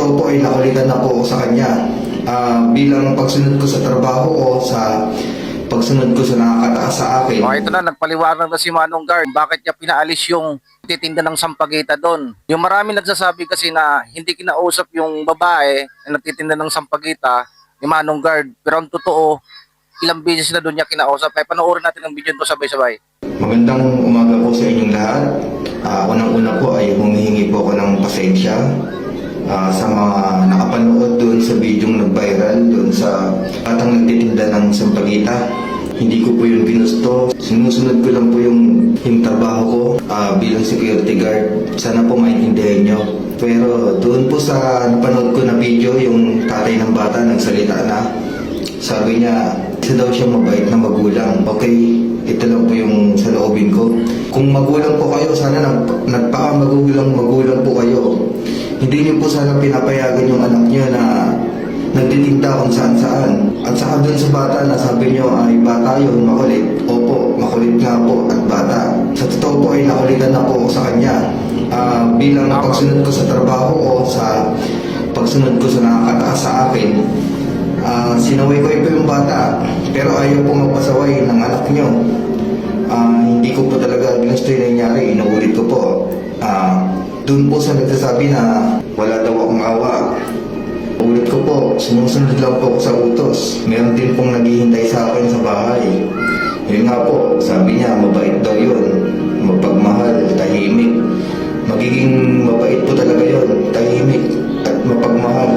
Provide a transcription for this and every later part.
totoo po ay nakulitan na po ako sa kanya. Bilang pagsunod ko sa trabaho o sa pagsunod ko sa nakakataas sa akin. Okay, ito na, nagpaliwanag na si Manong Guard. Bakit niya pinaalis yung titinda ng sampagita doon? Yung marami nagsasabi kasi na hindi kinausap yung babae na nagtitinda ng sampagita ni Manong Guard. Pero ang totoo, ilang beses na doon niya kinausap. Kaya panoorin natin ang video ito sabay-sabay. Magandang umaga po sa inyong lahat. Unang-una po ay humihingi po ako ng pasensya sa mga nakapanood doon sa video nag-viral doon sa batang nagtitinda ng sampagita. Hindi ko po yun ginusto. Sinusunod ko lang po yung trabaho ko bilang security guard. Sana po maintindihan nyo. Pero doon po sa napanood ko na video, yung tatay ng bata nagsalita na. Sabi niya, isa daw siya mabait na magulang. Okay, ito lang po yung sa loobin ko. Kung magulang po kayo, sana magulang po kayo. Hindi niyo po sana pinapayagan yung anak niyo na nagtitinda kung saan-saan. At saka dun sa bata na sabi niyo ay bata yun, makulit. Opo, makulit nga po at bata. Sa totoo po ay nakulitan na po ako sa kanya. Bilang pagsunod ko sa trabaho o sa pagsunod ko sa nakakataas sa akin, sinaway ko ito yung bata. Pero ayaw po magpasaway ng anak niyo. Hindi ko po talaga ginusto yung nangyari. Inuulit ko po. Doon po sa nagsasabi na wala daw akong awa. Ulit ko po, sumusunod lang po ako sa utos. Meron din pong naghihintay sa akin sa bahay. Yun nga po, sabi niya, mabait daw yun. Mapagmahal, tahimik. Magiging mabait po talaga yun, tahimik at mapagmahal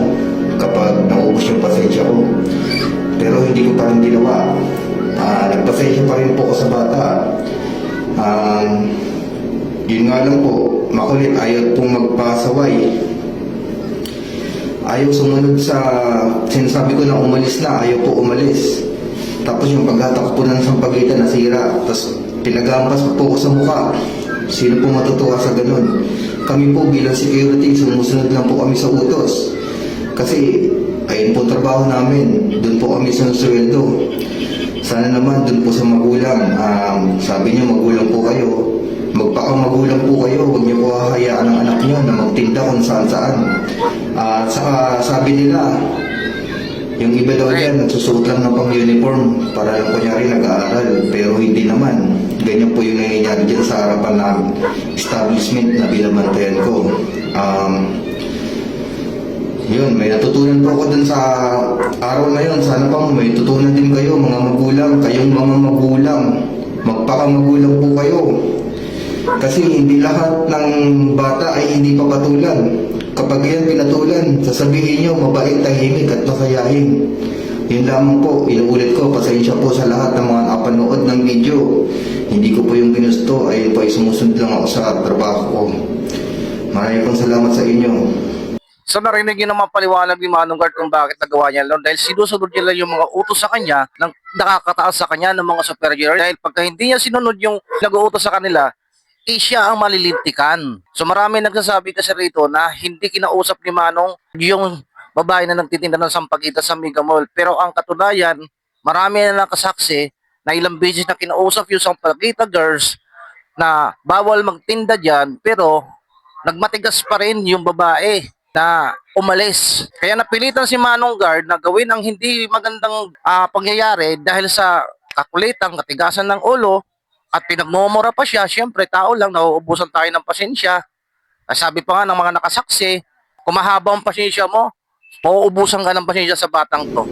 kapag naubos yung pasensya ko. Pero hindi ko pa rin ginawa. Nagpasensya pa rin po ako sa bata. Yun nga lang po, makulit, ayaw pong magpasaway. Ayaw sumunod sa sinasabi ko na umalis na, ayaw po umalis. Tapos yung paghatak po ng sampagita nasira, tapos pinagampas po ko sa mukha. Sino po matutuwa sa ganun? Kami po bilang security, sumusunod lang po kami sa utos. Kasi ayun po trabaho namin, doon po kami sinusweldo. Sana naman doon po sa magulang, sabi niyo magulang po kayo. Magpakamagulang po kayo, huwag niyo po hahayaan ang anak niyo na magtinda kung saan-saan. At saka sabi nila, yung iba daw yan, nagsusuot lang ng pang-uniform para lang kunyari nag-aaral. Pero hindi naman. Ganyan po yung nangyayari dyan sa harapan ng establishment na binabantayan ko. Yun, may natutunan po ako dun sa araw na yun. Sana pa may tutunan din kayo, mga magulang. Kayong mga magulang, magpakamagulang po kayo. Kasi hindi lahat ng bata ay hindi papatulan. Kapag yan pinatulan, sasabihin nyo mabait, tahimik at masayahin. Yun lamang po, inuulit ko, pasensya po sa lahat ng mga nakapanood ng video. Hindi ko po yung ginusto, ay po ay sumusunod lang ako sa trabaho ko. Maraming pong salamat sa inyo. So narinig niyo naman paliwanag ni Manong Guard kung bakit nagawa niya lang dahil sinusunod niya lang yung mga utos sa kanya ng nakakataas sa kanya ng mga superior dahil pagka hindi niya sinunod yung nag-uutos sa kanila, siya ang malilintikan. So marami nagsasabi kasi rito na hindi kinausap ni Manong yung babae na nagtitinda ng sampagita sa Mega Mall. Pero ang katunayan, marami na nakasaksi na ilang beses na kinausap yung sampagita girls na bawal magtinda dyan pero nagmatigas pa rin yung babae na umalis. Kaya napilitan si Manong Guard na gawin ang hindi magandang pangyayari dahil sa kakulitan, katigasan ng ulo at pinagmumura pa siya. Siyempre, tao lang, nauubusan tayo ng pasensya. Sabi pa nga ng mga nakasaksi, kung mahaba ang pasensya mo, mauubusan ka ng pasensya sa batang to.